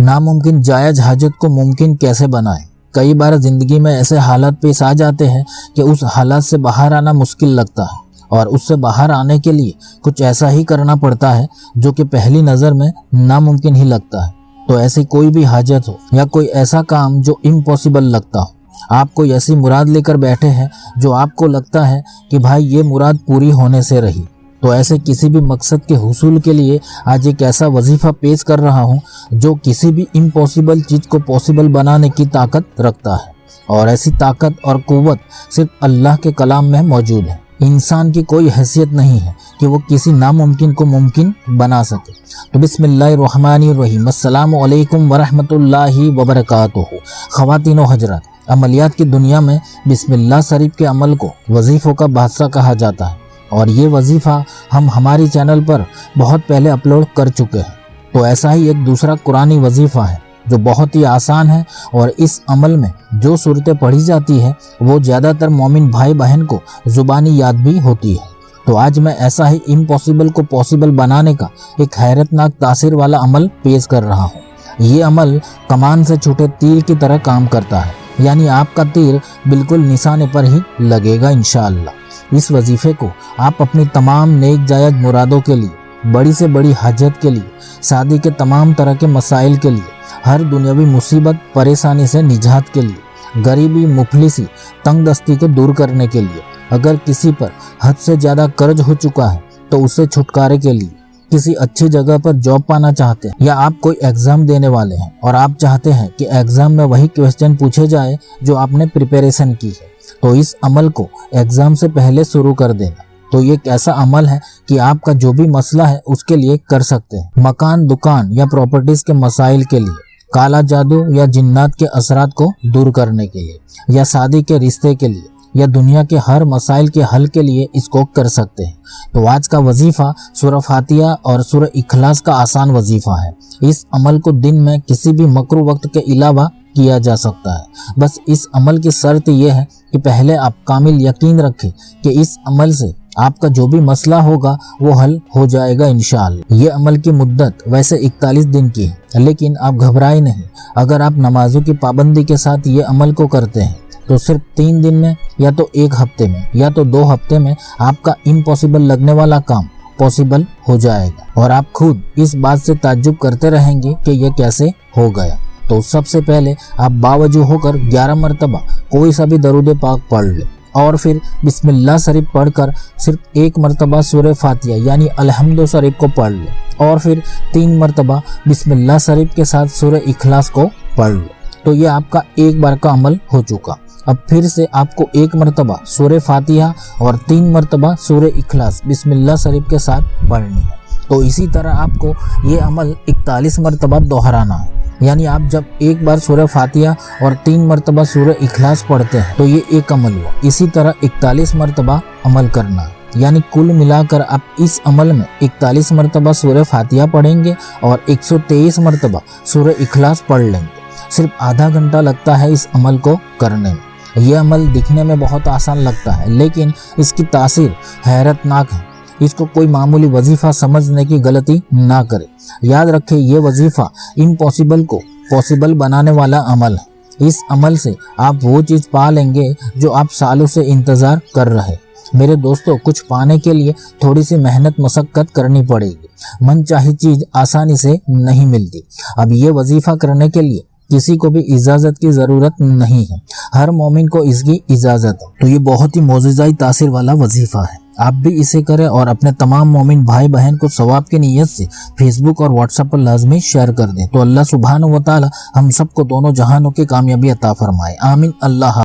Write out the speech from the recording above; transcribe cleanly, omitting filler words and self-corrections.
नामुमकिन जायज़ हाजत को मुमकिन कैसे बनाएं। कई बार ज़िंदगी में ऐसे हालात पेश आ जाते हैं कि उस हालात से बाहर आना मुश्किल लगता है और उससे बाहर आने के लिए कुछ ऐसा ही करना पड़ता है जो कि पहली नज़र में नामुमकिन ही लगता है। तो ऐसी कोई भी हाजत हो या कोई ऐसा काम जो इम्पॉसिबल लगता हो, आप कोई ऐसी मुराद लेकर बैठे हैं जो आपको लगता है कि भाई ये मुराद पूरी होने से रही, तो ऐसे किसी भी मकसद के हुसूल के लिए आज एक ऐसा वजीफ़ा पेश कर रहा हूँ जो किसी भी इम्पॉसिबल चीज़ को पॉसिबल बनाने की ताकत रखता है। और ऐसी ताकत और कुव्वत सिर्फ अल्लाह के कलाम में मौजूद है। इंसान की कोई हैसियत नहीं है कि वो किसी नामुमकिन को मुमकिन बना सके। तो बिस्मिल्लाहिर्रहमानिर्रहीम, अस्सलामु अलैकुम वरहमतुल्लाहि वबरकातुहू। ख़वातीन व हज़रात, अमलियात की दुनिया में बिस्मिल्लाह शरीफ के अमल को वजीफ़ों का बादशाह कहा जाता है और ये वजीफ़ा हम हमारी चैनल पर बहुत पहले अपलोड कर चुके हैं। तो ऐसा ही एक दूसरा कुरानी वजीफ़ा है जो बहुत ही आसान है और इस अमल में जो सूरतें पढ़ी जाती है वो ज़्यादातर मोमिन भाई बहन को ज़ुबानी याद भी होती है। तो आज मैं ऐसा ही इम्पॉसिबल को पॉसिबल बनाने का एक हैरतनाक तासीर वाला अमल पेश कर रहा हूँ। ये अमल कमान से छूटे तीर की तरह काम करता है, यानी आपका तीर बिल्कुल निशाने पर ही लगेगा इंशाअल्लाह। इस वजीफ़े को आप अपनी तमाम नेक जायज़ मुरादों के लिए, बड़ी से बड़ी हाजत के लिए, शादी के तमाम तरह के मसाइल के लिए, हर दुनियावी मुसीबत परेशानी से निजात के लिए, गरीबी मुफलिसी तंगदस्ती को दूर करने के लिए, अगर किसी पर हद से ज़्यादा कर्ज हो चुका है तो उससे छुटकारे के लिए, किसी अच्छी जगह पर जॉब पाना चाहते हैं या आप कोई एग्ज़ाम देने वाले हैं और आप चाहते हैं कि एग्ज़ाम में वही क्वेश्चन पूछे जाए जो आपने प्रिपरेशन की है, तो इस अमल को एग्ज़ाम से पहले शुरू कर देना। तो ये एक ऐसा अमल है कि आपका जो भी मसला है उसके लिए कर सकते हैं। मकान, दुकान या प्रॉपर्टीज़ के मसाइल के लिए, काला जादू या जिन्नात के असरात को दूर करने के लिए, या शादी के रिश्ते के लिए, या दुनिया के हर मसाइल के हल के लिए इसको कर सकते हैं। तो आज का वजीफ़ा सूरह फातिहा और सूरह इखलास का आसान वजीफ़ा है। इस अमल को दिन में किसी भी मकरू वक्त के अलावा किया जा सकता है। बस इस अमल की शर्त यह है कि पहले आप कामिल यकीन रखें कि इस अमल से आपका जो भी मसला होगा वो हल हो जाएगा इंशाअल्लाह। ये अमल की मुद्दत वैसे 41 दिन की है, लेकिन आप घबराए नहीं। अगर आप नमाजों की पाबंदी के साथ ये अमल को करते हैं तो सिर्फ 3 दिन में, या तो 1 हफ्ते में, या तो 2 हफ्ते में आपका इम्पॉसिबल लगने वाला काम पॉसिबल हो जाएगा और आप खुद इस बात से ताज्जुब करते रहेंगे कि यह कैसे हो गया। तो सबसे पहले आप बावजू होकर 11 मरतबा कोई सा भी दरूद पाक पढ़ ले और फिर बिस्मिल्लाह शरीफ पढ़कर सिर्फ 1 मरतबा सूरह फातिहा यानी अलहम्दु शरीफ को पढ़ ले और फिर 3 मरतबा बिस्मिल्लाह शरीफ के साथ सूरह इखलास को पढ़ ले। तो ये आपका एक बार का अमल हो चुका। अब फिर से आपको 1 मरतबा सूरह फातिहा और 3 मरतबा सूरह इखलास बिस्मिल्लाह शरीफ के साथ पढ़नी है। तो इसी तरह आपको ये अमल 41 मरतबा दोहराना है, यानी आप जब एक बार सूरह फातिहा और 3 मरतबा सूरह इखलास पढ़ते हैं तो ये एक अमल हुआ। इसी तरह 41 मरतबा अमल करना है, यानी कुल मिलाकर आप इस अमल में 41 मरतबा सूरह फातिहा पढ़ेंगे और 123 मरतबा सूरह इखलास पढ़ लेंगे। सिर्फ आधा घंटा लगता है इस अमल को करने में। यह अमल दिखने में बहुत आसान लगता है, लेकिन इसकी तासीर हैरतनाक है। इसको कोई मामूली वजीफ़ा समझने की गलती ना करे। याद रखें, ये वजीफ़ा इम्पॉसिबल को पॉसिबल बनाने वाला अमल है। इस अमल से आप वो चीज़ पा लेंगे जो आप सालों से इंतज़ार कर रहे। मेरे दोस्तों, कुछ पाने के लिए थोड़ी सी मेहनत मशक्क़त करनी पड़ेगी। मनचाही चीज़ आसानी से नहीं मिलती। अब ये वजीफ़ा करने के लिए किसी को भी इजाज़त की ज़रूरत नहीं है, हर मोमिन को इसकी इजाज़त है। तो ये बहुत ही मोज़िज़ाई तासीर वाला वजीफ़ा है। आप भी इसे करें और अपने तमाम मोमिन भाई बहन को सवाब की नीयत से फेसबुक और व्हाट्सएप पर लाजमी शेयर कर दें। तो अल्लाह सुब्हानहू व तआला हम सबको दोनों जहानों की कामयाबी अता फरमाए। आमीन। अल्लाह।